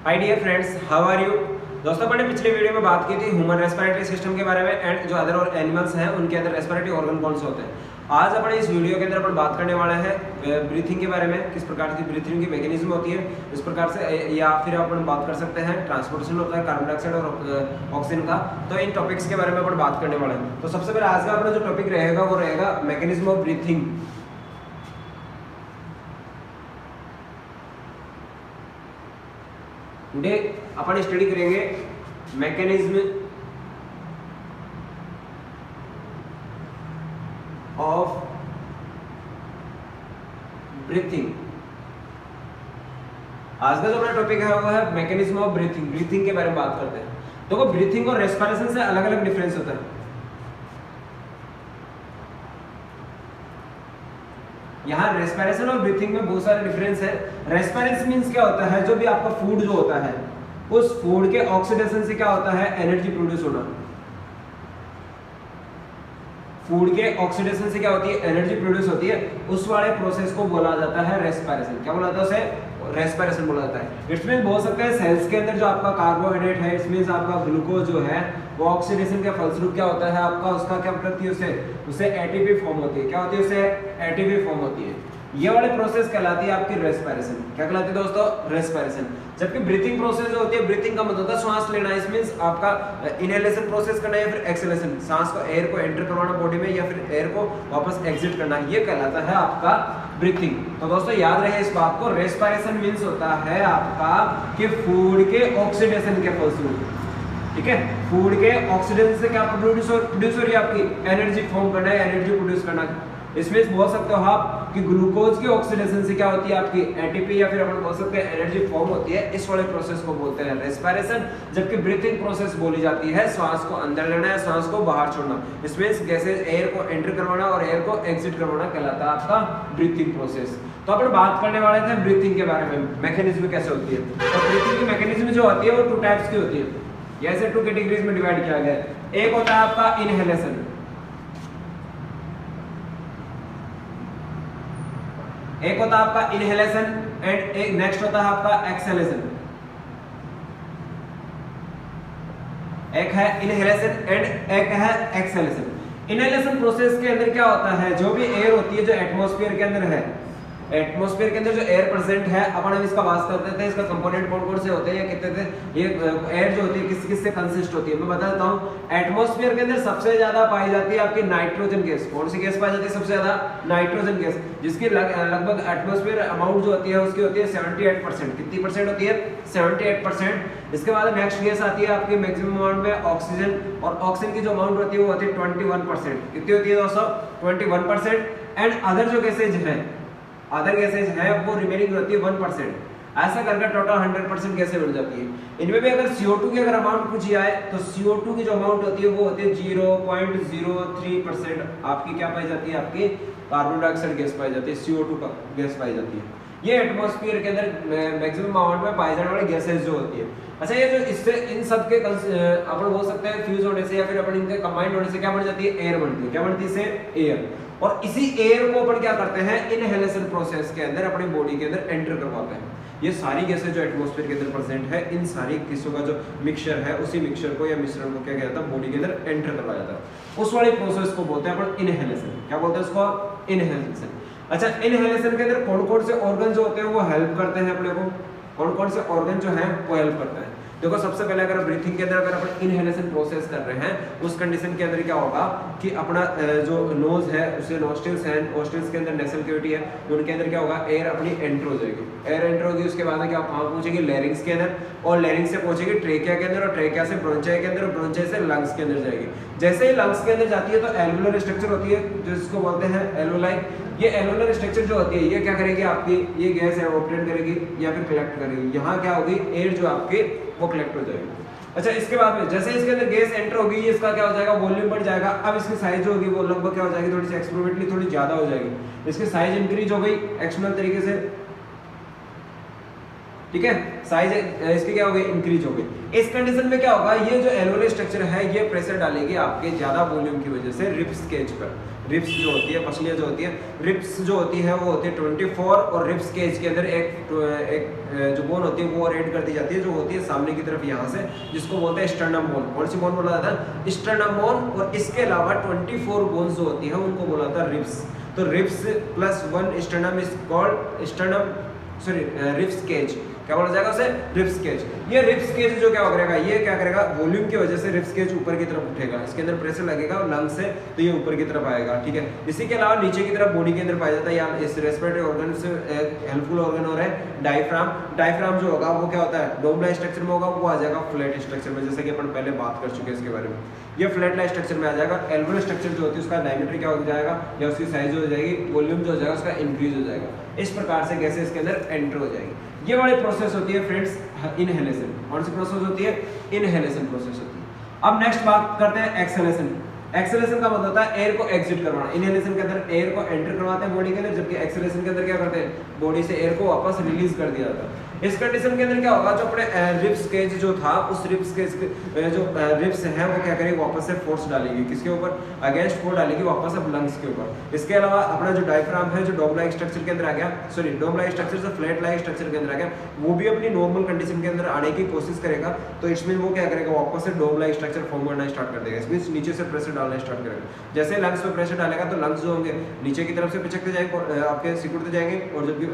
Hi dear friends, how are you. दोस्तों, मैंने पिछले वीडियो में बात की थी ह्यूमन रेस्पिरेटरी सिस्टम के बारे में एंड जो अदर और एनिमल्स हैं उनके अंदर रेस्पिरेटरी ऑर्गन कौन से होते हैं। आज अपने इस वीडियो के अंदर अपन बात करने वाले हैं ब्रीथिंग के बारे में, किस प्रकार की ब्रीथिंग की मैकेनिज्म होती है इस प्रकार से, या फिर अपन बात कर सकते हैं ट्रांसपोर्टेशन होता है कार्बन डाइऑक्साइड और ऑक्सीजन का। तो इन टॉपिक्स के बारे में अपन बात करने वाले हैं। तो सबसे पहले आज का अपना जो टॉपिक रहेगा वो रहेगा mechanism of breathing. Today upon study करेंगे मैकेनिज्म ऑफ ब्रीथिंग। आज का जो अपना टॉपिक है वो है मैकेनिज्म ऑफ ब्रीथिंग। ब्रीथिंग के बारे में बात करते हैं। देखो, ब्रीथिंग और रेस्पिरेशन से अलग अलग डिफरेंस होता है। यहाँ रेस्पिरेशन और ब्रीथिंग में बहुत सारे डिफरेंस है। रेस्पिरेशन मींस क्या होता है, जो भी आपका फूड जो होता है उस फूड के ऑक्सीडेशन से क्या होता है, एनर्जी प्रोड्यूस होना। फूड के ऑक्सीडेशन से क्या होती है, एनर्जी प्रोड्यूस होती है। उस वाले प्रोसेस को बोला जाता है रेस्पिरेशन। क्या बोला जाता है उसे? रेस्पिरेशन बोला जाता है। इट्स मींस बोल सकते हैं सेल्स के अंदर जो आपका कार्बोहाइड्रेट है, इट्स मींस आपका ग्लूकोज जो है वो ऑक्सीडेशन के फलस्वरूप क्या होता है आपका, उसका क्या करती है, उसे एटीपी फॉर्म होती है। क्या होती है? उसे एटीपी फॉर्म होती है। ये वाले प्रोसेस कहलाती है आपकी रेस्पिरेशन। क्या कहलाती है दोस्तों? रेस्पिरेशन। जबकि ब्रीथिंग प्रोसेस जो होती है, ब्रीथिंग का मतलब होता है श्वास लेना। इस मींस आपका इनहेलेशन प्रोसेस करना या फिर एक्सहेलेशन, सांस को एयर को एंटर करवाना बॉडी में या फिर एयर को वापस एग्जिट करना, ये कहलाता है आपका ब्रीथिंग। तो दोस्तों याद रहे इस बात को, रेस्पिरेशन मींस होता है आपका कि फूड के ऑक्सीडेशन के फलस्वरूप, ठीक है, फूड के ऑक्सीडेशन से क्या प्रोड्यूस हो रही है आपकी एनर्जी फॉर्म करना है, एनर्जी प्रोड्यूस करना। इसमें बोल सकते हो आप कि ग्लूकोज की ऑक्सीडेशन से क्या होती है आपकी एटीपी या फिर अपन बोल सकते हैं एनर्जी फॉर्म होती है। इस वाले प्रोसेस को बोलते हैं रेस्पिरेशन। जबकि ब्रीथिंग प्रोसेस बोली जाती है श्वास को अंदर लेना है, श्वास को बाहर छोड़ना। इसमें गैसेज एयर को एंटर करवाना और एयर को एग्जिट करवाना कहलाता है आपका ब्रीथिंग प्रोसेस। तो अपन बात करने वाले थे ब्रीथिंग के बारे में, मैकेनिज्म कैसे होती है। तो ब्रीथिंग की मैकेनिज्म जो होती है वो टू टाइप्स की होती है। ऐसे टू कैटेगरीज में डिवाइड किया गया है। एक होता है आपका इनहेलेशन, एक होता है आपका इनहेलेशन एंड एक नेक्स्ट होता है आपका एक्सहेलेशन। एक है इनहेलेशन एंड एक है एक्सहेलेशन। इनहेलेशन प्रोसेस के अंदर क्या होता है, जो भी एयर होती है जो एटमॉस्फेयर के अंदर है, एटमॉस्फेयर के अंदर जो एयर प्रेजेंट है, अपन इसका बात करते थे इसका कंपोनेंट कौन कौन से होते हैं या कितने थे। ये एयर जो होती है किस किस से कंसिस्ट होती है, मैं बता देता हूँ। एटमॉस्फेयर के अंदर सबसे ज्यादा पाई जाती है आपकी नाइट्रोजन गैस। कौन सी गैस पाई जाती है सबसे ज्यादा? नाइट्रोजन गैस, जिसकी लगभग एटमॉस्फेयर अमाउंट जो होती है उसकी होती है 78%। कितनी परसेंट होती है? 78%। इसके बाद नेक्स्ट गैस आती है आपकी मैक्सिमम अमाउंट में ऑक्सीजन, और ऑक्सीजन की जो अमाउंट होती है वो होती है 21%। कितनी होती है दोस्तों? 21%। एंड अदर जो गैसेज है, अदर गैसेज है वो रिमेनिंग होती है 1%। ऐसा करके टोटल 100% गैसें मिल जाती है। इनमें भी अगर CO2 की अगर अमाउंट पूछी जाए तो CO2 की जो अमाउंट होती है वो होती है 0.03%। आपकी क्या पाई जाती है? आपकी कार्बन डाइऑक्साइड गैस पाई जाती है, CO2 का गैस पाई जाती है। ये एटमॉस्फेयर के अंदर मैक्सिमम अमाउंट में पाई जाने वाली गैसेज जो होती है। अच्छा, ये जो इससे इन सब के अपन बोल सकते हैं फ्यूज होने से या फिर अपन इनके कंबाइंड होने से क्या बन जाती है? एयर बनती है। क्या बनती है? इससे एयर। और इसी एयर को अपन क्या करते हैं, इनहेलेशन प्रोसेस के अंदर अपनी बॉडी के अंदर एंटर करवाते हैं। ये सारी गैसें जो एटमॉस्फेयर के अंदर प्रेजेंट है, इन सारी गैसों का जो मिक्सचर है, उसी मिक्सचर को या मिश्रण को क्या कहता है, बॉडी के अंदर एंटर करवाया जाता है। उस वाले प्रोसेस को बोलते हैं अपन इनहेलेशन। क्या बोलते हैं उसको? इनहेलेशन। अच्छा, इनहेलेशन के अंदर कौन कौन से ऑर्गन जो होते हैं वो हेल्प करते हैं अपने को, कौन कौन से ऑर्गन जो है वो हेल्प करते हैं। देखो, सबसे पहले अगर ब्रीथिंग के अंदर अगर अपन इनहेलेशन प्रोसेस कर रहे हैं, उस कंडीशन के अंदर क्या होगा कि अपना जो नोज है उसे नोस्ट्रिल्स हैं, नोस्ट्रिल्स के अंदर नेसल कैविटी है, उनके अंदर क्या होगा, एयर अपनी एंटर हो जाएगी। एयर एंटर होगी, उसके बाद क्या कहाँ पहुंचेगी? लैरिंग्स के अंदर, और लैरिंग्स से पहुंचेगी ट्रेकिया के अंदर, और ट्रेकिया से ब्रोंचिया के अंदर, और ब्रोंचिया से लंग्स के अंदर जाएगी। जैसे ही लंग्स के अंदर जाती है तो एल्वुलर स्ट्रक्चर होती है जिसको बोलते हैं एल्वुलाई। ये एल्वुलर स्ट्रक्चर जो होती है ये क्या करेगी, आपकी ये गैस है ऑपरेट करेगी या फिर कलेक्ट करेगी। यहाँ क्या होगी, एयर जो आपके वो कलेक्ट हो जाएगी। अच्छा, इसके बाद में जैसे इसके अंदर गैस एंटर होगी, इसका क्या हो जाएगा, वॉल्यूम बढ़ जाएगा। अब इसकी साइज जो होगी वो लगभग क्या हो जाएगी, थोड़ी सी एक्सपेरिमेंटली थोड़ी ज्यादा हो जाएगी। इसकी साइज इंक्रीज हो गई एक्सटर्नल तरीके से, ठीक है, साइज इसकी क्या हो गई, इंक्रीज हो गई। इस कंडीशन में क्या होगा, ये जो एल्वुलर स्ट्रक्चर है ये प्रेशर डालेगी आपके ज्यादा वॉल्यूम की वजह से रिब्स केज पर। रिब्स जो होती है, पसलियाँ जो होती है, रिब्स जो होती है वो होती है 24 और रिब्स केज के अंदर एक जो बोन होती है वो ऐड कर दी जाती है जो होती है सामने की तरफ यहाँ से, जिसको बोलते हैं स्टर्नम बोन। कौन सी बोन बोला जाता है? Sternum bone. और इसके अलावा 24 बोन्स जो होती है उनको बोला जाता है रिब्स। तो ribs plus 1 sternum is called sternum ribs cage. क्या बोला जाएगा उसे? Ribs cage. ये रिब्स केज जो क्या करेगा, ये क्या करेगा, वॉल्यूम की वजह से रिब्स केज ऊपर की तरफ उठेगा, इसके अंदर प्रेशर लगेगा और लंग से तो ये ऊपर की तरफ आएगा, ठीक है। इसी के अलावा नीचे की तरफ बॉडी के अंदर पाया जाता है, या इस रेस्पिरेटरी ऑर्गन से हेल्पफुल ऑर्गन और है डायफ्राम। डायफ्राम जो होगा वो क्या होता है, डोम लाइक स्ट्रक्चर में होगा, वो आ जाएगा फ्लैट स्ट्रक्चर में, जैसे कि अपन पहले बात कर चुके हैं इसके बारे में। ये फ्लैट लाइक स्ट्रक्चर में आ जाएगा। एल्वोल स्ट्रक्चर जो होती है उसका डायमीटर क्या हो जाएगा, या उसकी साइज हो जाएगी, वॉल्यूम जो हो जाएगा उसका इंक्रीज हो जाएगा। इस प्रकार से गैसेस इसके अंदर एंटर हो जाएगी। ये वाली प्रोसेस होती है फ्रेंड्स इनहेलेशन। कौन सी प्रोसेस होती है? इनहेलेशन प्रोसेस होती है। अब नेक्स्ट बात करते हैं एक्सहेलेशन। एक्सहेलेशन का मतलब होता है एयर को एग्जिट करवाना। इनहेलेशन के अंदर एयर को एंटर करवाते हैं बॉडी के अंदर, जबकि एक्सहेलेशन के अंदर क्या करते हैं, बॉडी से एयर को वापस रिलीज कर दिया जाता है। इस कंडीशन के अंदर क्या होगा, जो अपने रिब्स केज जो था उस रिब्स केज जो रिब्स है वो क्या करेगी, वापस से फोर्स डालेगी, किसके ऊपर, अगेंस्ट फोर्स डालेगी वापस अब लंग्स के ऊपर। इसके अलावा अपना जो डायफ्राम है जो डोम लाइक स्ट्रक्चर के अंदर आ गया, सॉरी डोम लाइक स्ट्रक्चर से फ्लैट लाइक स्ट्रक्चर के अंदर आ गया, वो भी अपनी नॉर्मल कंडीशन के अंदर आने की कोशिश करेगा। तो इसमें वो क्या करेगा, वापस से डोम लाइक स्ट्रक्चर फॉर्म करना स्टार्ट कर देगा। इसमें नीचे से प्रेशर डालना स्टार्ट करेगा। जैसे लंग्स पे प्रेशर डालेगा तो लंग्स जो होंगे नीचे की तरफ से पिचकते जाएंगे, आपके सिकुड़ते जाएंगे, और जबकि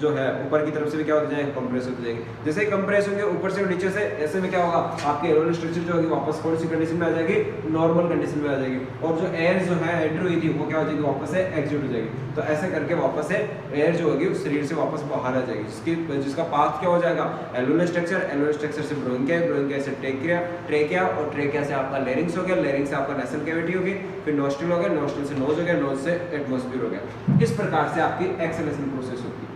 जो है ऊपर की तरफ से भी क्या होते जाएंगे, कंप्रेस होते जाएंगे। जैसे कंप्रेस होंगे ऊपर से और नीचे से, ऐसे में क्या होगा, आपके एरोल स्ट्रक्चर जो होगी वापस कौन सी कंडीशन में आ जाएगी, नॉर्मल कंडीशन में आ जाएगी। और जो एयर जो है एंटर हुई थी वो क्या हो जाएगी, वापस से एग्जिट हो जाएगी। तो ऐसे करके वापस से एयर जो होगी उस शरीर से वापस बाहर आ जाएगी, जिसका पाथ क्या हो जाएगा, एल्वोलर स्ट्रक्चर, एल्वोलर स्ट्रक्चर से ब्रोंकिया, ब्रोंकिया से ट्रेकिया, और ट्रेकिया से आपका लेरिंग्स हो गया, लेरिंग्स से आपका नेसल कैविटी होगी, फिर नोस्ट्रिल हो गया, नोस्ट्रिल से नोज हो गया, नोज से एटमॉस्फेयर हो गया। इस प्रकार से आपकी एक्सहेलेशन प्रोसेस होती है।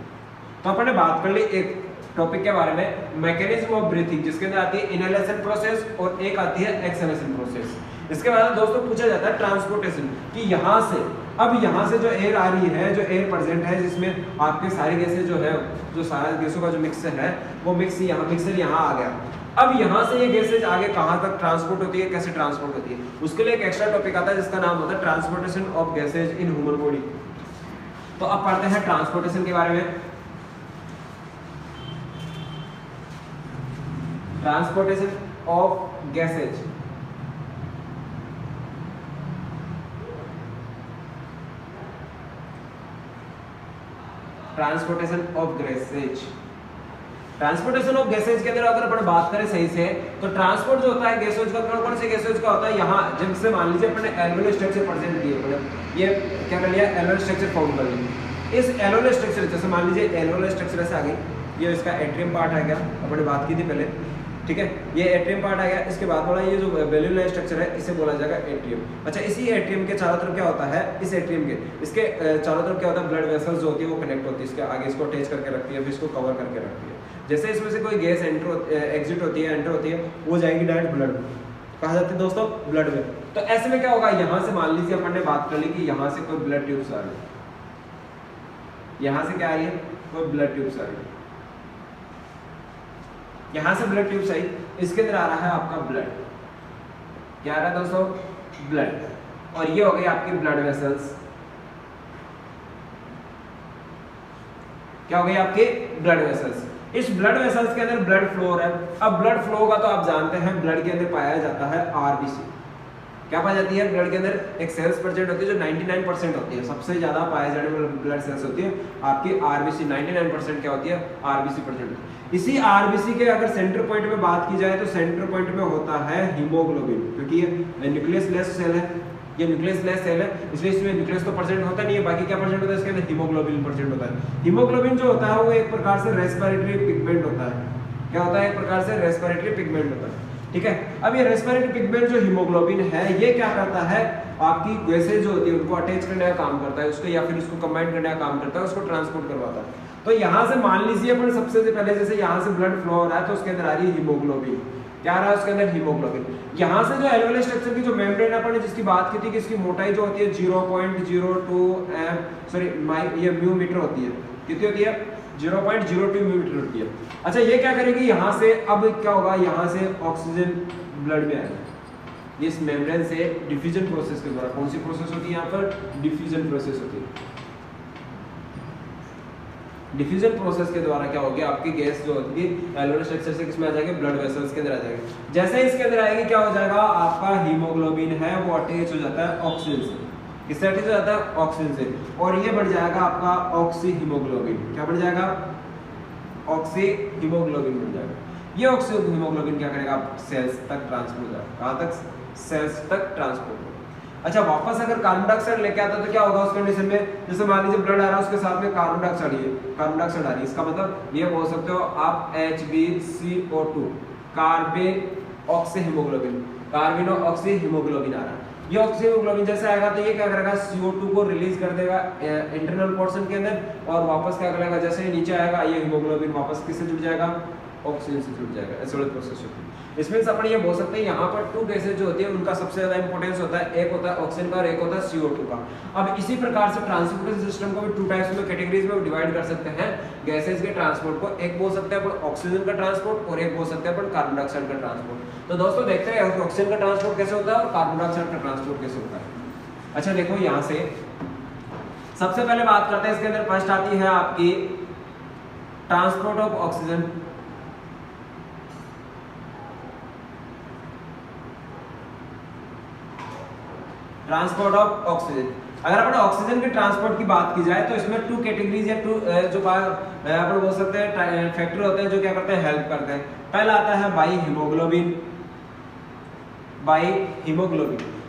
तो अपन ने बात कर ली एक टॉपिक के बारे में, मैकेनिज्म ऑफ ब्रीथिंग, जिसके अंदर आती है इनहेलेशन प्रोसेस और एक आती है एक्सहेलेशन प्रोसेस। इसके बाद दोस्तों पूछा जाता है ट्रांसपोर्टेशन, कि यहाँ से अब यहाँ से जो एयर आ रही है, जो एयर प्रेजेंट है जिसमें आपके सारे गैसें जो है, जो सारा गैसों का जो मिक्सर है वो मिक्सर यहाँ आ गया। अब यहाँ से ये गैसेज आगे कहाँ तक ट्रांसपोर्ट होती है, कैसे ट्रांसपोर्ट होती है, उसके लिए एक एक्स्ट्रा टॉपिक आता है जिसका नाम होता है transportation of gases in human body. तो अब पढ़ते हैं ट्रांसपोर्टेशन के बारे में। Transportation of gases, transportation of gases. Transportation of gases के अंदर अगर अपन बात करें सही से, तो ट्रांसपोर्ट जो होता है गैसेज का, कौन से गैसेज का होता है, यहाँ जब से मान लीजिए अपने एल्वोलर स्ट्रक्चर प्रेजेंट किए, ये क्या कर लिया, एल्वोलर स्ट्रक्चर फॉर्म कर लिया। इस एल्वोलर स्ट्रक्चर, जैसे मान लीजिए एल्वोलर स्ट्रक्चर ऐसे आ गई, ये इसका एट्रियम पार्ट आ गया, अपने बात की थी पहले, ठीक है, ये एट्रियम पार्ट आ गया। इसके बाद बोला ये जो वेल्यूलर स्ट्रक्चर है इसे बोला जाएगा एट्रियम। अच्छा, इसी एट्रियम के चारों तरफ क्या होता है, इस एट्रियम के इसके चारों तरफ क्या होता है, ब्लड वेसल्स जो होती है वो कनेक्ट होती है, इसके आगे इसको अटैच करके रखती है, फिर इसको कवर करके रखती है। जैसे इसमें से कोई गैस एग्जिट होती है, एंटर होती है, वो जाएगी डायरेक्ट ब्लड में, कहा जाती है दोस्तों ब्लड में। तो ऐसे में क्या होगा, यहाँ से मान लीजिए अपन ने बात कर ली कि यहाँ से कोई ब्लड ट्यूब्स आ रही है, यहाँ से क्या आ रही है, कोई ब्लड ट्यूब्स आ रही है, यहाँ से ब्लड ट्यूब्स आई, इसके अंदर आ रहा है आपका ब्लड, क्या आ रहा है दोस्तों, ब्लड, और ये हो गई आपकी ब्लड वेसल्स, क्या हो गई आपके ब्लड वेसल्स। इस ब्लड वेसल्स के अंदर ब्लड फ्लो हो रहा है। अब ब्लड फ्लो होगा तो आप जानते हैं ब्लड के अंदर पाया जाता है आरबीसी। क्या पाई जाती है ब्लड के अंदर, एक सेल्स परसेंट होती है जो 99% होती है, सबसे ज्यादा पाए जाने वाली ब्लड सेल्स होती है आपकी आरबीसी। 99% क्या होती है, आरबीसी परसेंट। इसी आरबीसी के अगर सेंटर पॉइंट में बात की जाए तो सेंटर पॉइंट में होता है हीमोग्लोबिन, क्योंकि ये न्यूक्लियस लेस सेल है, ये न्यूक्लियस लेस सेल है, इसलिए इसमें न्यूक्लियस तो परसेंट होता नहीं है, बाकी क्या परसेंट होता है इसके अंदर, हीमोग्लोबिन परसेंट होता है। हीमोग्लोबिन जो होता है वो एक प्रकार से रेस्पिरेटरी पिगमेंट होता है। क्या होता है, एक प्रकार से रेस्पिरेटरी पिगमेंट होता है, ठीक है। अब ये रेस्पिरेटरी पिगमेंट जो हीमोग्लोबिन है, ये क्या करता है, आपकी गैसेज जो होती है उनको अटैच करने का काम करता है, उसको या फिर उसको कंबाइन करने का काम करता है, उसको ट्रांसपोर्ट करवाता है। तो यहाँ से मान लीजिए अपन सबसे पहले जैसे यहाँ से ब्लड फ्लो हो रहा है तो उसके अंदर आ रही है हीमोग्लोबिन, क्या आ रहा है उसके अंदर, हीमोग्लोबिन। यहाँ से जो एल्वेओलर स्ट्रक्चर की जो मेम्ब्रेन अपन ने जिसकी बात की थी कि इसकी मोटाई जो होती है 0.02 ये म्यू मीटर होती है, कितनी होती है, 0.02 म्यू मीटर होती है। अच्छा, ये क्या करेगी, यहाँ से अब क्या होगा, यहाँ से ऑक्सीजन ब्लड में आएगा, ये इस मेम्ब्रेन से डिफ्यूजन प्रोसेस के द्वारा, कौन सी प्रोसेस होती है यहाँ पर, डिफ्यूजन प्रोसेस होती है। डिफ्यूजन प्रोसेस के द्वारा क्या होगी, आपकी गैस जो होती है एल्वेओलर स्ट्रक्चर से किसमें आ जाएगी, ब्लड वेसल्स के अंदर आ जाएगी। जैसे इसके अंदर आएगी क्या हो जाएगा, आपका हीमोग्लोबिन है वो अटैच हो जाता है ऑक्सीजन से, किससे अटैच हो जाता है, ऑक्सीजन से, और ये बढ़ जाएगा आपका ऑक्सी हीमोग्लोबिन। क्या बढ़ जाएगा, ऑक्सी हीमोग्लोबिन बन जाएगा। ये ऑक्सी हीमोग्लोबिन क्या करेगा, सेल्स तक ट्रांसपोर्ट हो जाएगा, कहाँ तक, सेल्स तक ट्रांसपोर्ट। अच्छा, वापस अगर कार्बन डाइऑक्साइड लेके आता तो क्या होगा उस कंडीशन में, जैसे मान लीजिए ब्लड आ रहा है उसके साथ में कार्बन डाइऑक्साइड आ रही है, इसका मतलब ये बोल सकते हो आप HbCO2 carbon oxy haemoglobin, carbon oxy haemoglobin आ रहा है। ये ऑक्सी हीमोग्लोबिन जैसे आएगा तो ये क्या करेगा, CO2 को रिलीज कर देगा इंटरनल पोर्शन के अंदर, और वापस क्या करेगा, जैसे ही नीचे आएगा ये हीमोग्लोबिन वापस किससे जुड़ जाएगा, ऑक्सीजन से जुड़ जाएगा। ऐसे वाली प्रोसेस होती है। इसमें अपन ये बोल सकते हैं यहाँ पर टू गैसेज जो होती है उनका सबसे ज्यादा इंपॉर्टेंस होता है, एक होता है ऑक्सीजन का और एक होता है CO2 का। अब इसी प्रकार से ट्रांसपोर्टेशन सिस्टम को भी टू टाइप्स में कैटेगरीज में डिवाइड कर सकते हैं गैसेज के ट्रांसपोर्ट को। एक बोल सकते हैं अपन ऑक्सीजन का ट्रांसपोर्ट और एक बोल सकते हैं अपन कार्बन डाइऑक्साइड का ट्रांसपोर्ट। तो दोस्तों देखते हैं ऑक्सीजन का ट्रांसपोर्ट कैसे होता है और कार्बन डाइऑक्साइड का ट्रांसपोर्ट कैसे होता है। अच्छा देखो, यहाँ से सबसे पहले बात करते हैं, इसके अंदर फर्स्ट आती है आपकी transport of oxygen. Transport of oxygen, अगर अपन ऑक्सीजन के ट्रांसपोर्ट की बात की जाए तो इसमें टू कैटेगरीज या टू जो अपन बोल सकते हैं फैक्टर होते हैं जो क्या करते हैं, हेल्प करते हैं। पहला आता है बाई हीमोग्लोबिन।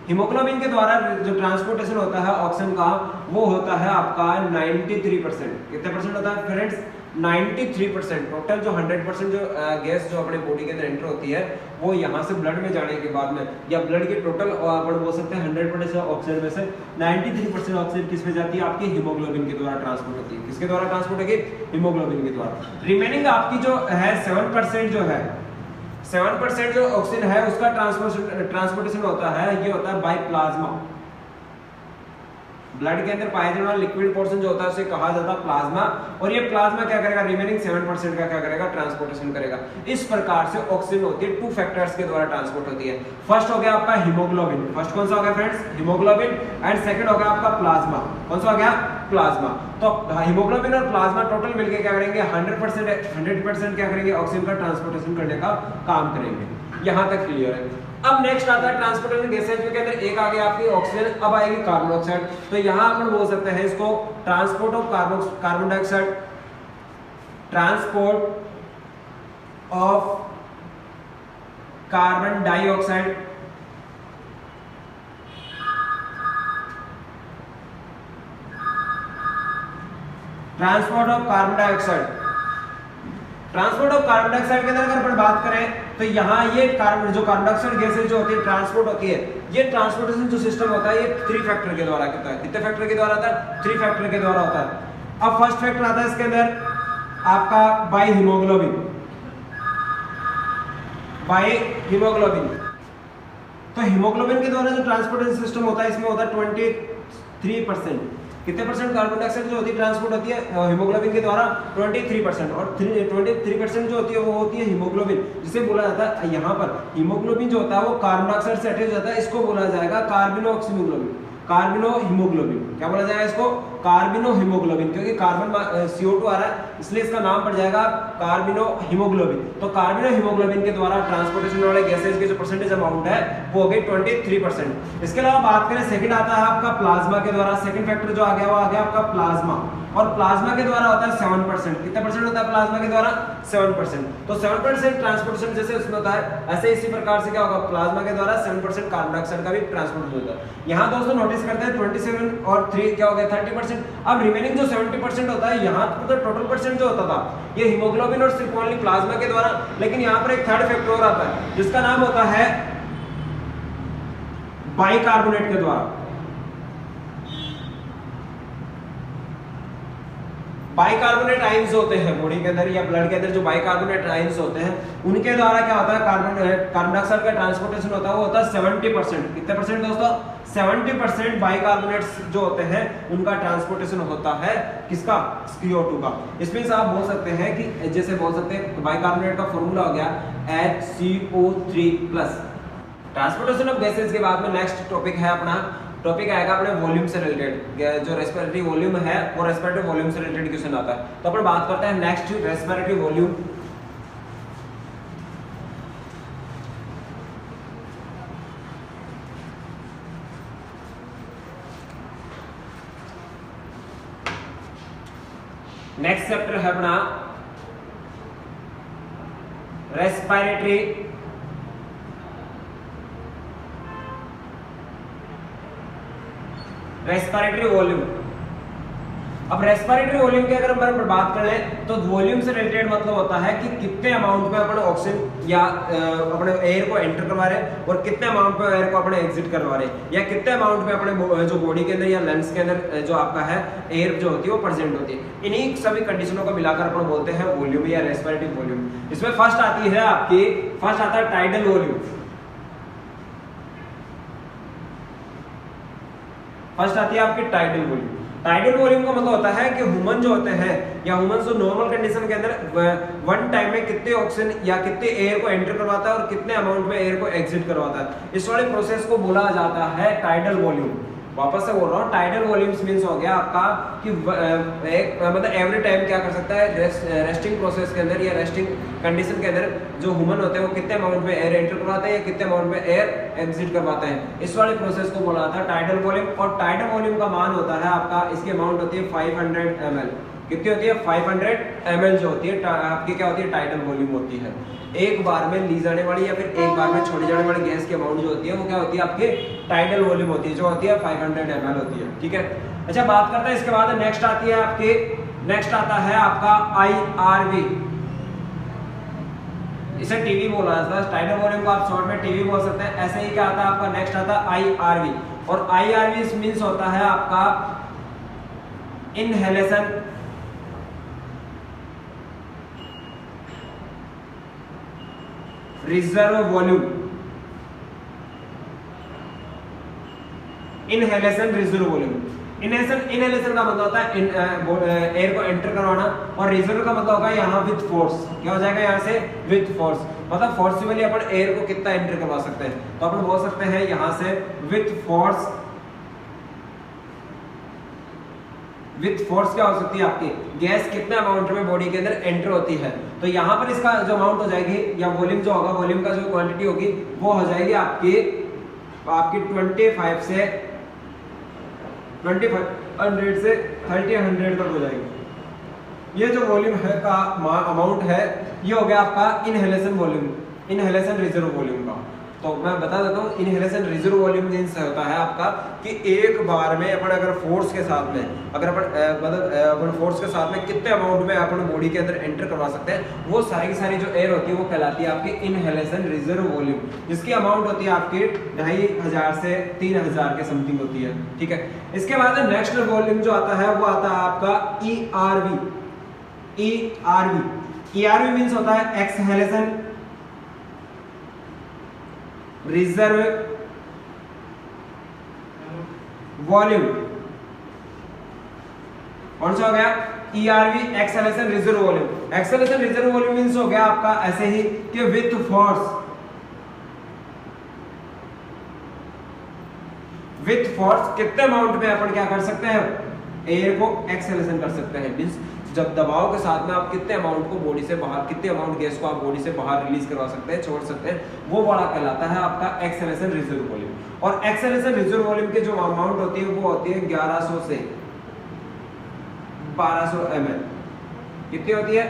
हीमोग्लोबिन के द्वारा जो ट्रांसपोर्टेशन होता है ऑक्सीजन का वो होता है आपका 93%। कितने परसेंट होता है फ्रेंड्स, 93%। टोटल जो 100% जो गैस जो अपने बॉडी के अंदर एंटर होती है वो यहाँ से ब्लड में जाने के बाद में, या ब्लड के टोटल अपन बोल सकते हैं 100% ऑक्सीजन में से 93% ऑक्सीजन किस में जाती है, आपकी हीमोग्लोबिन के द्वारा ट्रांसपोर्ट होती है। किसके द्वारा ट्रांसपोर्ट होगी, हीमोग्लोबिन के द्वारा। रिमेनिंग आपकी जो है 7% जो है, 7% जो ऑक्सीजन है उसका ट्रांसपोर्टेशन होता है, ये होता है बाय प्लाज्मा। ब्लड के अंदर पाया जाने वाला लिक्विड पोर्शन जो होता है उसे कहा जाता है प्लाज्मा, और ये प्लाज्मा क्या करेगा, रिमेनिंग 7% का क्या करेगा, ट्रांसपोर्टेशन करेगा। इस प्रकार से ऑक्सीजन होती है टू फैक्टर्स के द्वारा ट्रांसपोर्ट होती है। फर्स्ट हो गया आपका हीमोग्लोबिन, फर्स्ट कौन सा हो गया फ्रेंड्स, हीमोग्लोबिन, एंड सेकंड हो गया आपका प्लाज्मा। कौन सा हो गया, प्लाज्मा। तो हीमोग्लोबिन और प्लाज्मा टोटल मिलकर क्या करेंगे, 100% क्या करेंगे, ऑक्सीजन का ट्रांसपोर्टेशन करने का काम करेंगे। यहां तक क्लियर है। अब नेक्स्ट आता है ट्रांसपोर्टेशन गैसेज के अंदर एक आ गया आपकी ऑक्सीजन, अब आएगी कार्बन डाइऑक्साइड। तो यहां अपन बोल सकते हैं इसको transport of carbon dioxide, transport of carbon dioxide, transport of carbon dioxide. Transport of carbon dioxide के अंदर अगर अपन बात करें तो यहाँ ये कार्बन डाइऑक्साइड गैसेज जो होती है ट्रांसपोर्ट होती है, ये ट्रांसपोर्टेशन जो सिस्टम होता है ये 3 फैक्टर के द्वारा होता है। कितने फैक्टर के द्वारा होता है, 3 फैक्टर के द्वारा होता है। अब फर्स्ट फैक्टर आता है इसके अंदर आपका बाय हीमोग्लोबिन। तो हीमोग्लोबिन के द्वारा जो ट्रांसपोर्टेशन सिस्टम होता है इसमें होता है 23%। कितने परसेंट कार्बन डाइऑक्साइड जो होती है ट्रांसपोर्ट होती है हीमोग्लोबिन के द्वारा, 23%। और 23% जो होती है वो होती है हीमोग्लोबिन, जिसे बोला जाता है यहाँ पर हीमोग्लोबिन जो होता है वो कार्बन डाइऑक्साइड से अटैच होता है, इसको बोला जाएगा कार्बोनोक्सीमोग्लोबिन, कार्बोनोहीमोग्लोबिन। क्या बोला जाएगा इसको, कार्बोनोहीमोग्लोबिन, क्योंकि कार्बन CO2 आ रहा है इसलिए इसका नाम पड़ जाएगा कार्बोनोहीमोग्लोबिन। तो कार्बोनोहीमोग्लोबिन के द्वारा ट्रांसपोर्टेशन वाले गैसेज के जो परसेंटेज अमाउंट है वो हो गई 23%। इसके अलावा बात करें सेकंड आता है आपका प्लाज्मा के द्वारा, सेकंड फैक्टर जो आ गया वो आ गया आपका प्लाज्मा, और प्लाज्मा के द्वारा होता है 7%। कितना परसेंट होता है प्लाज्मा के द्वारा, 7%। तो 7% ट्रांसपोर्टेशन जैसे उसमें होता है ऐसे इसी प्रकार से क्या होगा, प्लाज्मा के द्वारा 7% कार्बन डाइऑक्साइड का भी ट्रांसपोर्ट होता है। यहाँ दोस्तों नोटिस करते हैं 27 और 3 क्या हो गया 30%। अब रिमेनिंग जो 70% होता है, यहाँ तो टोटल परसेंट जो होता था ये हीमोग्लोबिन और सिर्फ ओनली प्लाज्मा के द्वारा, लेकिन यहाँ पर एक थर्ड फैक्टर और आता है जिसका नाम होता है बाइकार्बोनेट के द्वारा। बाइकार्बोनेट आयंस होते हैं बॉडी के अंदर या ब्लड के अंदर, जो बाइकार्बोनेट आयंस होते हैं उनके द्वारा क्या होता है कार्बन डाइऑक्साइड का ट्रांसपोर्टेशन होता है, वो होता है 70%। कितने परसेंट दोस्तों, 70% बाइकार्बोनेट्स जो होते हैं उनका ट्रांसपोर्टेशन होता है किसका, CO2 का। इसमें से आप बोल सकते हैं कि जैसे बोल सकते हैं बाइकार्बोनेट का फॉर्मूला हो गया HCO3+। ट्रांसपोर्टेशन ऑफ गैसेस के बाद में नेक्स्ट टॉपिक है अपना, टॉपिक आएगा अपने वॉल्यूम से रिलेटेड। जो रेस्पिरेटरी वॉल्यूम है वो रेस्पिरेटरी वॉल्यूम से रिलेटेड क्वेश्चन आता है। तो अपन बात करते हैं next respiratory volume. Next chapter है अपना रेस्पिरेटरी वॉल्यूम। अब रेस्पिरेटरी वॉल्यूम की अगर हम बात कर लें तो वॉल्यूम से रिलेटेड मतलब होता है कि कितने अमाउंट में अपन ऑक्सीजन या अपने एयर को एंटर करवा रहे हैं और कितने अमाउंट में एयर को अपने एग्जिट करवा रहे हैं, या कितने अमाउंट में अपने जो बॉडी के अंदर या लंग्स के अंदर जो आपका है एयर जो होती है वो प्रेजेंट होती है। इन्हीं सभी कंडीशनों को मिलाकर अपन बोलते हैं वॉल्यूम या रेस्पिरेटरी वॉल्यूम। इसमें फर्स्ट आती है आपकी, फर्स्ट आता है टाइडल वॉल्यूम। फर्स्ट आती है आपकी टाइडल वॉल्यूम। टाइडल वॉल्यूम का मतलब होता है कि ह्यूमन जो होते हैं या ह्यूमन जो नॉर्मल कंडीशन के अंदर वन टाइम में कितने ऑक्सीजन या कितने एयर को एंटर करवाता है और कितने अमाउंट में एयर को एग्जिट करवाता है, इस वाले प्रोसेस को बोला जाता है टाइडल वॉल्यूम। वापस से बोल रहा हूँ, टाइडल वॉल्यूम्स मींस हो गया आपका कि एक मतलब एवरी टाइम क्या कर सकता है, रेस्टिंग प्रोसेस के अंदर या रेस्टिंग कंडीशन के अंदर जो ह्यूमन होते हैं वो कितने अमाउंट में एयर एंटर करवाते हैं या कितने अमाउंट में एयर एग्जिट करवाते हैं, इस वाले प्रोसेस को बोला जाता है टाइडल वॉल्यूम। और टाइडल वॉल्यूम का मान होता है आपका, इसकी अमाउंट होती है 500 ml। कितनी होती है? 500 ml जो होती है आपकी क्या होती है, टाइडल वॉल्यूम होती है। एक बार में ली जाने वाली या फिर एक बार में छोड़ी जाने वाली गैस की अमाउंट जो होती है वो क्या होती है आपके टाइडल वॉल्यूम होती है, जो होती है 500 ml होती है। ठीक है, अच्छा बात करते हैं इसके बाद नेक्स्ट आती है आपके, नेक्स्ट आता है आपका IRV। इसे टीवी बोला जाता है, टाइडल वॉल्यूम को आप शॉर्ट में टीवी बोल सकते हैं। ऐसे ही क्या आता है आपका, नेक्स्ट आता है IRV। और IRV मींस होता है आपका inhalation reserve volume. Inhalation reserve volume. Inhalation का मतलब होता है एयर को एंटर करवाना, और रिजर्व का मतलब होगा यहाँ विथ फोर्स। क्या हो जाएगा यहाँ से, विथ फोर्स, मतलब फोर्सिबली अपन एयर को कितना एंटर करवा सकते हैं। तो अपन बोल सकते हैं यहाँ से विथ फोर्स। विथ फोर्स क्या हो सकती है आपकी, गैस कितने अमाउंट में बॉडी के अंदर एंटर होती है। तो यहाँ पर इसका जो अमाउंट हो जाएगी या वॉल्यूम जो होगा, वॉल्यूम का जो क्वांटिटी होगी वो हो जाएगी आपकी 25 से 2500 से 3000 तक हो जाएगी। ये जो वॉल्यूम है का अमाउंट है ये हो गया आपका inhalation volume, inhalation reserve volume का। तो मैं बता देता हूँ, इनहेलेशन रिजर्व वॉल्यूम मींस होता है आपका कि एक बार में अपन अगर फोर्स के साथ में, अगर अपन फोर्स के साथ में कितने अमाउंट में अपन बॉडी के अंदर एंटर करवा सकते हैं, वो सारी की सारी जो एयर होती है वो कहलाती है आपकी इनहेलेशन रिजर्व वॉल्यूम, जिसकी अमाउंट होती है आपकी 2500 से 3000 के समथिंग होती है। ठीक है, इसके बाद नेक्स्ट वॉल्यूम जो आता है वो आता है आपका ERV। ERV मींस होता है एक्सहेलेशन रिजर्व वॉल्यूम। कौन सा हो गया, ERV acceleration reserve volume. Acceleration reserve volume means हो गया आपका ऐसे ही कि विथ फोर्स, विथ फोर्स कितने अमाउंट में अपन क्या कर सकते हैं, एयर को एक्सेलेशन कर सकते हैं। मींस जब दबाव के साथ में आप कितने अमाउंट को बॉडी से बाहर, कितने अमाउंट गैस को आप बॉडी से बाहर रिलीज करवा सकते हैं, छोड़ सकते हैं, वो बड़ा कहलाता है आपका एक्सेलेशन रिजर्व वॉल्यूम। और एक्सेलेशन रिजर्व वॉल्यूम की जो अमाउंट होती है वो होती है 1100 से 1200 ml। कितनी होती है,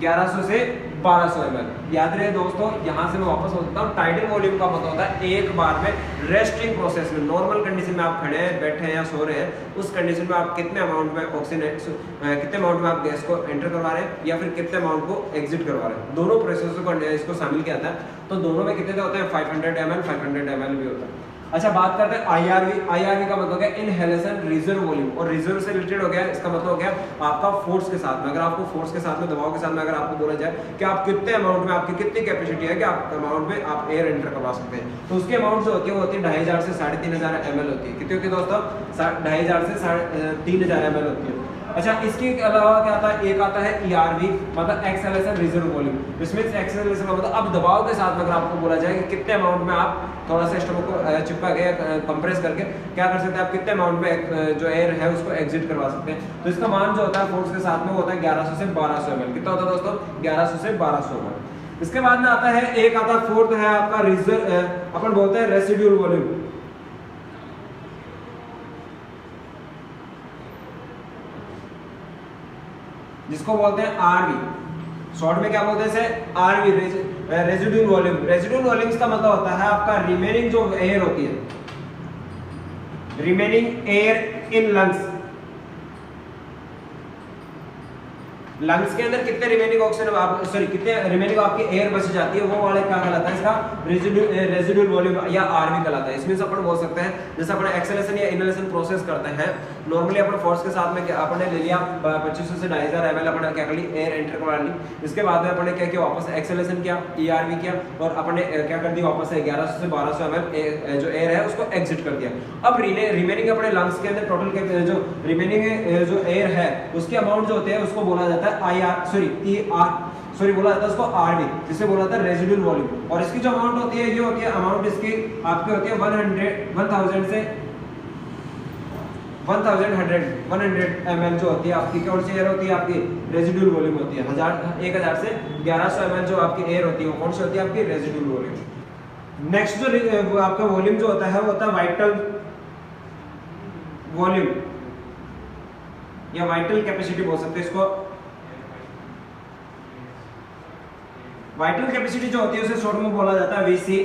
1100 से 1200 ml। याद रहे दोस्तों, यहाँ से मैं वापस बोलता हूँ, टाइडल वॉल्यूम का मतलब होता है एक बार में रेस्टिंग प्रोसेस में, नॉर्मल कंडीशन में आप खड़े हैं, बैठे हैं या सो रहे हैं, उस कंडीशन में आप कितने अमाउंट में ऑक्सीजन, कितने अमाउंट में आप गैस को एंटर करवा रहे हैं या फिर कितने अमाउंट को एग्जिट करवा रहे हैं, दोनों प्रोसेस को इसको शामिल किया था। तो दोनों में कितने होते हैं, 500 ml 500 ml भी होता है। अच्छा बात करते हैं IRV का मतलब हो गया इनहेलेशन रिजर्व वॉल्यूम, और रिजर्व से रिलेटेड हो गया, इसका मतलब हो गया आपका फोर्स के साथ में, अगर आपको फोर्स के साथ में, दबाव के साथ में अगर आपको बोला जाए कि आप कितने अमाउंट में, आपकी कितनी कैपेसिटी है कि आप अमाउंट में आप एयर एंटर करवा सकते हैं, तो उसकी अमाउंट जो होती है वो होती है 2500 से 3500 ml होती है। कितनी होती है दोस्तों, 2500 से 3000 ml होती है। अच्छा, इसके अलावा क्या आता है, एक आता है ERV मतलब एक्सेलरेशन रिजर्व वॉल्यूम। इसमें एक्सेलरेशन का मतलब अब दबाव के साथ में अगर आपको बोला जाए कि कितने अमाउंट में आप थोड़ा सा स्टमक को चिपका के कंप्रेस करके क्या कर सकते हैं, आप कितने अमाउंट में जो एयर है उसको एग्जिट करवा सकते हैं। तो इसका मान जो होता है फोर्स के साथ में वो होता है 1100 से 1200 ml। कितना होता है दोस्तों, 1100 से 1200 ml। इसके बाद में आता है, एक आता है फोर्थ है आपका रिजर्व, अपन बोलते हैं रेसिडुअल वॉल्यूम। जिसको बोलते हैं RV, शॉर्ट में क्या बोलते हैं इसे, RV residual volume. Residual volumes का मतलब होता है आपका रिमेनिंग जो एयर होती है, remaining air in lungs. Lungs के अंदर कितने रिमेनिंग ऑक्सीजन सॉरी कितने रिमेनिंग आपकी एयर बच जाती है, वो वाला क्या कहलाता है, इसका रेसिडुअल वॉल्यूम या RV कहलाता है। इसमें से अपन बोल सकते हैं जैसे अपन एक्सेलेरेशन या इनहेलेशन प्रोसेस करते हैं, नॉर्मली अपन फोर्स के साथ में अपन ने ले लिया 2500 से 2500 ml अपन क्या कर ली, एयर एंटर करवा ली। इसके बाद में अपन ने क्या किया, वापस एक्सेलेरेशन किया, ERV किया, और अपन ने क्या कर दिया, वापस 1100 से 1200 ml जो एयर है उसको एग्जिट कर दिया। अब रिमेनिंग अपने लंग्स के अंदर टोटल जो रिमेनिंग जो एयर है उसके अमाउंट जो होते हैं उसको बोला जाता है बोला जाता है उसको RV, जिसे बोला जाता है रेसिडुअल वॉल्यूम। और इसकी जो अमाउंट होती है, ये होती है अमाउंट इसकी आपकी होती है 1000 से 1100 ml जो होती है आपकी, कौन सी एयर होती है आपकी, रेसिडुअल वॉल्यूम होती है। 1000 से 1100 ml जो आपकी एयर होती है वो कौन सी होती है, आपकी रेसिडुअल वॉल्यूम। नेक्स्ट जो आपका वॉल्यूम जो होता है वो होता है वाइटल वॉल्यूम या वाइटल कैपेसिटी बोल सकते हैं इसको। वाइटल कैपेसिटी जो होती है उसे शॉर्ट में बोला जाता है VC।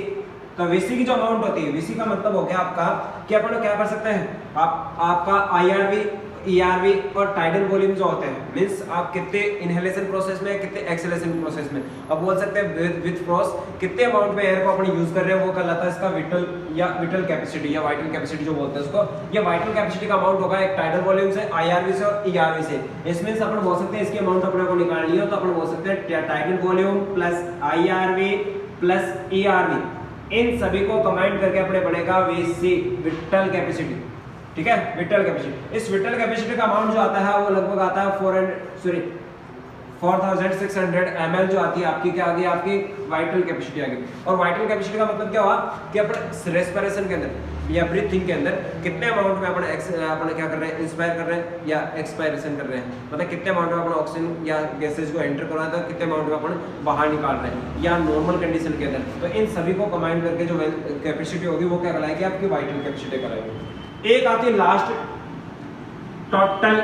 तो VC की जो अमाउंट होती है, VC का मतलब हो गया आपका कि अपन क्या कर सकते हैं, आपका IRV, ERV और टाइडल वॉल्यूम जो होते हैं, मींस आप कितने इनहेलेशन प्रोसेस में, कितने एक्सेलेरेशन प्रोसेस में, अब बोल सकते हैं विद फ्रोस कितने अमाउंट में एयर को अपन यूज कर रहे हैं, वो कहलाता है इसका विटल कैपेसिटी या वाइटल कैपेसिटी जो बोलते हैं उसको। ये वाइटल कैपेसिटी का अमाउंट होगा एक टाइडल वॉल्यूम से, IRV से और ERV से। इसमें से अपन बोल सकते हैं इसकी अमाउंट अपने को निकाल लिया, तो अपन बोल सकते हैं tidal volume plus IRV plus ERV, इन सभी को कंबाइन करके अपने बनेगा VC, विटल कैपेसिटी। ठीक है, विटल कैपेसिटी। इस विटल कैपेसिटी का अमाउंट जो आता है वो लगभग आता है 4600 ml जो आती है आपकी, क्या आ गई आपकी वाइटल कैपेसिटी आ गई। और वाइटल कैपेसिटी का मतलब क्या हुआ कि अपन रेस्पिरेशन के अंदर या ब्रीथिंग के अंदर कितने अमाउंट में अपन क्या कर रहे हैं, इंस्पायर कर रहे हैं या एक्सपायरेशन कर रहे हैं, मतलब कितने अमाउंट में अपन ऑक्सीजन या गैसेज को एंटर करवा रहे हैं, कितने अमाउंट में अपन बाहर निकाल रहे हैं या नॉर्मल कंडीशन के अंदर। तो इन सभी को कंबाइन करके जो कैपेसिटी होगी वो क्या कहलाएगी, आपकी वाइटल कैपेसिटी कहलाएगी। एक आती है लास्ट, टोटल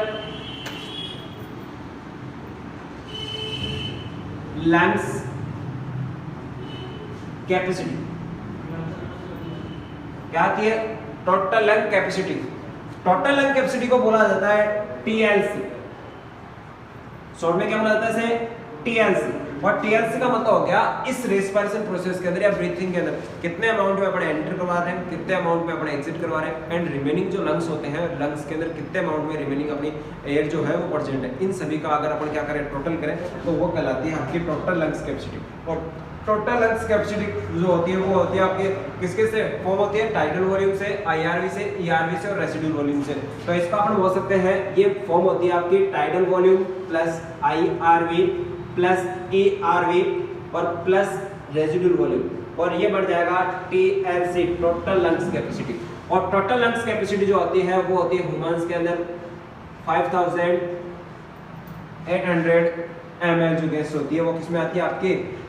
लंग्स कैपेसिटी। क्या आती है, total lung capacity. Total lung capacity को बोला जाता है TLC, शॉर्ट में क्या बोला जाता है इसे, TLC। और TLC का मतलब हो गया इस रेस्पिरेशन प्रोसेस के अंदर या ब्रीथिंग के अंदर कितने अमाउंट में अपन एंटर करवा रहे हैं, कितने अमाउंट में अपन एग्जिट करवा रहे हैं, एंड रिमेनिंग जो लंग्स होते हैं, लंग्स के अंदर कितने अमाउंट में रिमेनिंग अपनी एयर जो है वो प्रेजेंट है। इन सभी का अगर अपन क्या करें, टोटल करें, तो वो कहलाती है आपकी टोटल लंग्स कैपेसिटी। और टोटल लंग्स कैपेसिटी जो होती है वो होती है आपके किसके से फॉर्म होती है, टाइडल वॉल्यूम से, IRV से, ERV से और रेसिडुअल वॉल्यूम से। तो इसका अपन बोल सकते हैं ये फॉर्म होती है आपकी tidal volume plus IRV plus ERV और प्लस रेसिडुअल वॉल्यूम, और ये बढ़ जाएगा TLC, टोटल लंग्स कैपेसिटी। और टोटल लंग्स कैपेसिटी जो होती है वो होती है ह्यूमंस के अंदर 5800 ml जो गैस होती है वो किसमें आती है,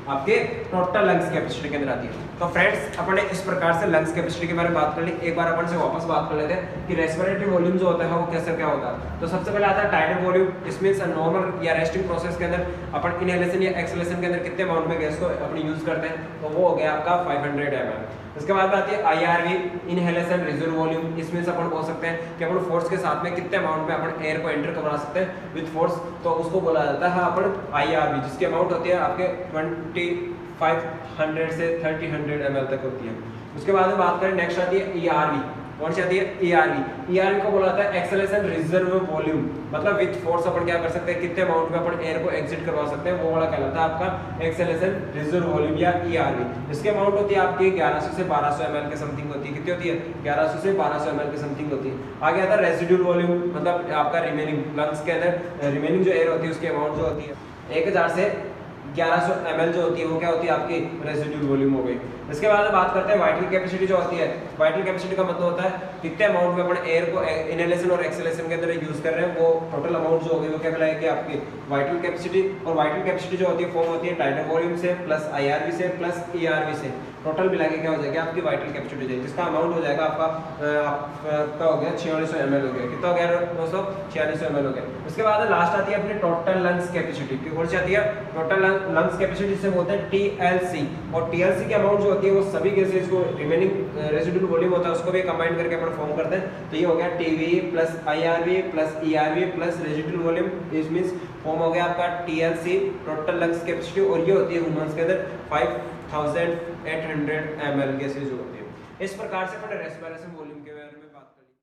आपके टोटल लंग्स कैपेसिटी के अंदर आती है। तो फ्रेंड्स अपन ने इस प्रकार से लंग्स कैपेसिटी के बारे में बात कर ली। एक बार अपन से वापस बात कर लेते हैं कि रेस्पिरेटरी वॉल्यूम जो होता है वो कैसे क्या होता है। तो सबसे पहले आता है टाइडल वॉल्यूम। इसमें नॉर्मल या रेस्टिंग प्रोसेस के अंदर अपन इनहेलेशन या एक्सहेलेशन के अंदर कितने अमाउंट में गैस को अपनी यूज करते हैं, तो वो हो गया आपका 500 ml। इसके बाद आती है IRV, इनहेलेशन रिजर्व वॉल्यूम। इसमें से अपन बोल सकते हैं कि अपन फोर्स के साथ में कितने अमाउंट में अपन एयर को एंटर करवा सकते हैं विद फोर्स, तो उसको बोला जाता है अपन IRV, जिसकी अमाउंट होती है आपके 2500 से 3000 ml तक होती है। उसके बाद में बात करें नेक्स्ट आती है ERV। कौन सी आती है? ERV। ERV को बोला जाता है एक्सेलरेशन रिजर्व वॉल्यूम, मतलब विथ फोर्स अपन क्या कर सकते हैं, कितने अमाउंट में अपन एयर को एग्जिट करवा सकते हैं, वो वाला कहलाता है आपका एक्सेलरेशन रिजर्व वॉल्यूम या ERV। इसकी अमाउंट होती है आपकी 1100 से 1200 ml के समथिंग होती है। कितनी होती है? 1100 से 1200 ml के समथिंग होती है। आगे आता है रेसिड्यूल वॉल्यूम, मतलब आपका रिमेनिंग लंग्स के अंदर रिमेनिंग जो एयर होती है उसकी अमाउंट जो होती है 1000 से 1100 ml जो होती है वो क्या होती है आपकी रेसिड्यूल वॉल्यूम हो गई। इसके बाद बात करते हैं वाइटल कैपेसिटी जो होती है। वाइटल कैपेसिटी का मतलब होता है कितने अमाउंट में अपन एयर को इनहेलेशन और एक्सहेलेशन के अंदर यूज कर रहे हैं, वो टोटल अमाउंट जो होगी वो क्या कहलाएगी आपकी वाइटल कैपेसिटी। और वाइटल कैपेसिटी जो होती है फॉर्म होती है टाइडल वॉल्यूम से प्लस IRV से प्लस ERV से, टोटल मिला के क्या हो जाएगी आपकी वाइटल कैपेसिटी हो जाएगी, जिसका अमाउंट हो जाएगा आपका हो गया 4600 ml हो गया। कितना हो गया दोस्तों? 4600 ml हो गया। उसके बाद लास्ट आती है अपनी टोटल लंग्स कैपेसिटी। कौन सी आती है? टोटल लंग्स कैपेसिटी, जिसे बोलते हैं TLC। और TLC की अमाउंट जो होती है वो सभी गैसेस को रिमेनिंग रेसिड्यूल वॉल्यूम होता है उसको भी कंबाइन करके अपन फॉर्म करते हैं। तो ये हो गया TV plus IRV plus ERV plus residual volume, this means form हो गया आपका TLC टोटल लंग्स कैपेसिटी। और ये होती है ह्यूमंस के अंदर 5800 ml गैसेस जो होती है। इस प्रकार से अपन रेस्पिरेशन वॉल्यूम